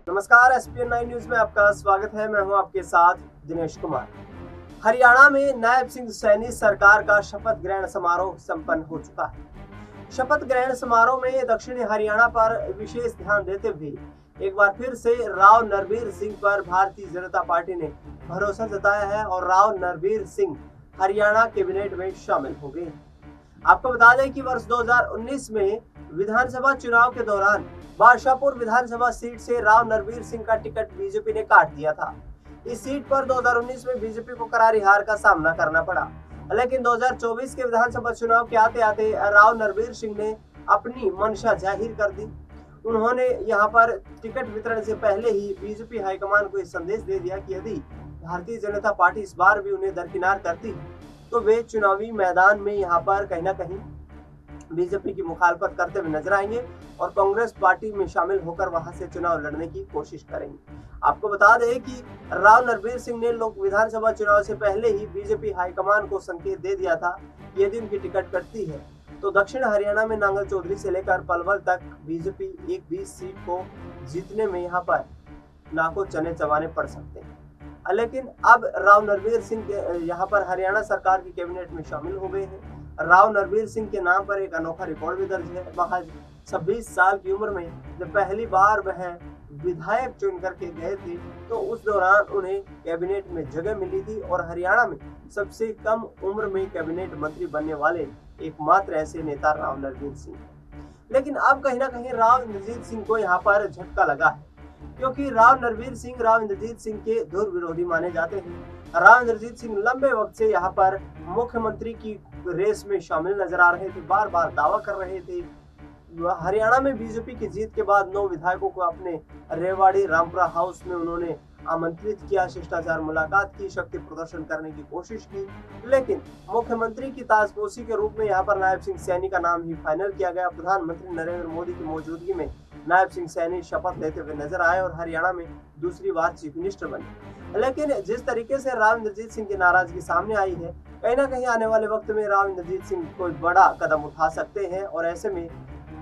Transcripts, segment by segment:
नमस्कार, ESPN 9 news में आपका स्वागत है। मैं हूं आपके साथ दिनेश कुमार। हरियाणा में नायब सिंह सैनी सरकार का शपथ ग्रहण समारोह संपन्न हो चुका है। शपथ ग्रहण समारोह में दक्षिणी हरियाणा पर विशेष ध्यान देते हुए एक बार फिर से राव नरबीर सिंह पर भारतीय जनता पार्टी ने भरोसा जताया है और राव नरबीर सिंह हरियाणा कैबिनेट में शामिल हो गए। आपको बता दें कि वर्ष 2019 में विधानसभा चुनाव के दौरान बादशाहपुर विधानसभा सीट से राव नरबीर सिंह का टिकट बीजेपी ने काट दिया था। इस सीट पर 2019 में बीजेपी को करारी हार का सामना करना पड़ा, लेकिन 2024 के विधानसभा चुनाव के आते आते राव नरबीर सिंह ने अपनी मंशा जाहिर कर दी। उन्होंने यहां पर टिकट वितरण से पहले ही बीजेपी हाईकमान को इस संदेश दे दिया कि यदि भारतीय जनता पार्टी इस बार भी उन्हें दरकिनार करती तो वे चुनावी मैदान में यहाँ पर कहीं ना कहीं बीजेपी की मुखालफत करते हुए नजर आएंगे और कांग्रेस पार्टी में शामिल होकर वहां से चुनाव लड़ने की कोशिश करेंगे। आपको बता दें कि राव नरबीर सिंह ने लोक विधानसभा चुनाव से पहले ही बीजेपी हाईकमान को संकेत दे दिया था कि यदि उनकी टिकट कटती है तो दक्षिण हरियाणा में नांगल चौधरी से लेकर पलवल तक बीजेपी एक 20 सीट को जीतने में यहाँ पर नाको चने चबाने पड़ सकते हैं। लेकिन अब राव नरबीर सिंह यहाँ पर हरियाणा सरकार की कैबिनेट में शामिल हो गए हैं। राव नरबीर सिंह के नाम पर एक अनोखा रिकॉर्ड भी दर्ज है। महज 26 साल की उम्र में जब पहली बार वह विधायक चुन करके गए थे तो उस दौरान उन्हें कैबिनेट में जगह मिली थी और हरियाणा में सबसे कम उम्र में कैबिनेट मंत्री बनने वाले एकमात्र ऐसे नेता राव नरबीर सिंह। लेकिन अब कहीं ना कहीं राव इंद्रजीत सिंह को यहाँ पर झटका लगा है, क्योंकि राव नरबीर सिंह राव इंद्रजीत सिंह के धुर विरोधी माने जाते हैं। राव इंद्रजीत सिंह लंबे वक्त से यहाँ पर मुख्यमंत्री की रेस में शामिल नजर आ रहे थे, बार बार दावा कर रहे थे। हरियाणा में बीजेपी की जीत के बाद 9 विधायकों को अपने रेवाड़ी रामपुरा हाउस में उन्होंने आमंत्रित किया, शिष्टाचार मुलाकात की, शक्ति प्रदर्शन करने की कोशिश की, लेकिन मुख्यमंत्री की ताजपोशी के रूप में यहाँ पर नायब सिंह सैनी का नाम ही फाइनल किया गया। प्रधानमंत्री नरेंद्र मोदी की मौजूदगी में नायब सिंह सैनी शपथ लेते हुए नजर आए और हरियाणा में दूसरी बार चीफ मिनिस्टर बने। लेकिन जिस तरीके से राव इंद्रजीत सिंह की नाराजगी सामने आई है, कहीं ना कहीं आने वाले वक्त में राव इंद्रजीत सिंह कोई बड़ा कदम उठा सकते हैं और ऐसे में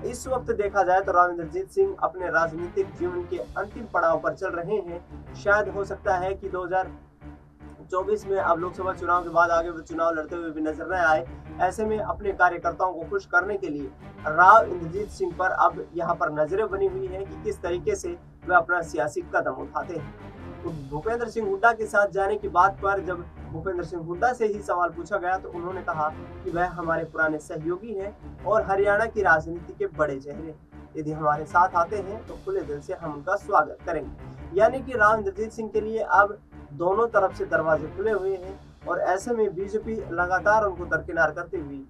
इस वक्त देखा जाए तो राव इंद्रजीत सिंह अपने राजनीतिक जीवन के अंतिम पड़ाव पर चल रहे हैं। शायद हो सकता है कि 2024 में अब लोकसभा चुनाव के बाद आगे वो चुनाव लड़ते हुए भी नजर न आए। ऐसे में अपने कार्यकर्ताओं को खुश करने के लिए राव इंद्रजीत सिंह पर अब यहाँ पर नजरें बनी हुई है कि किस तरीके से वे अपना सियासी कदम उठाते हैं। तो भूपेंद्र सिंह हुड्डा के साथ जाने की बात पर जब भूपेंद्र सिंह हुड्डा से ही सवाल पूछा गया तो उन्होंने कहा कि वह हमारे पुराने सहयोगी हैं और हरियाणा की राजनीति के बड़े चेहरे। यदि हमारे साथ आते हैं तो खुले दिल से हम उनका स्वागत करेंगे। यानी कि राव इंद्रजीत सिंह के लिए अब दोनों तरफ से दरवाजे खुले हुए हैं और ऐसे में बीजेपी लगातार उनको दरकिनार करते हुए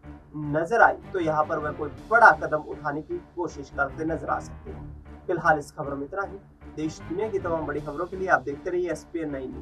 नजर आई तो यहाँ पर वह कोई बड़ा कदम उठाने की कोशिश करते नजर आ सकते हैं। फिलहाल इस खबर में इतना ही। देश दुनिया की तमाम बड़ी खबरों के लिए आप देखते रहिए एसपीएन 9 न्यूज।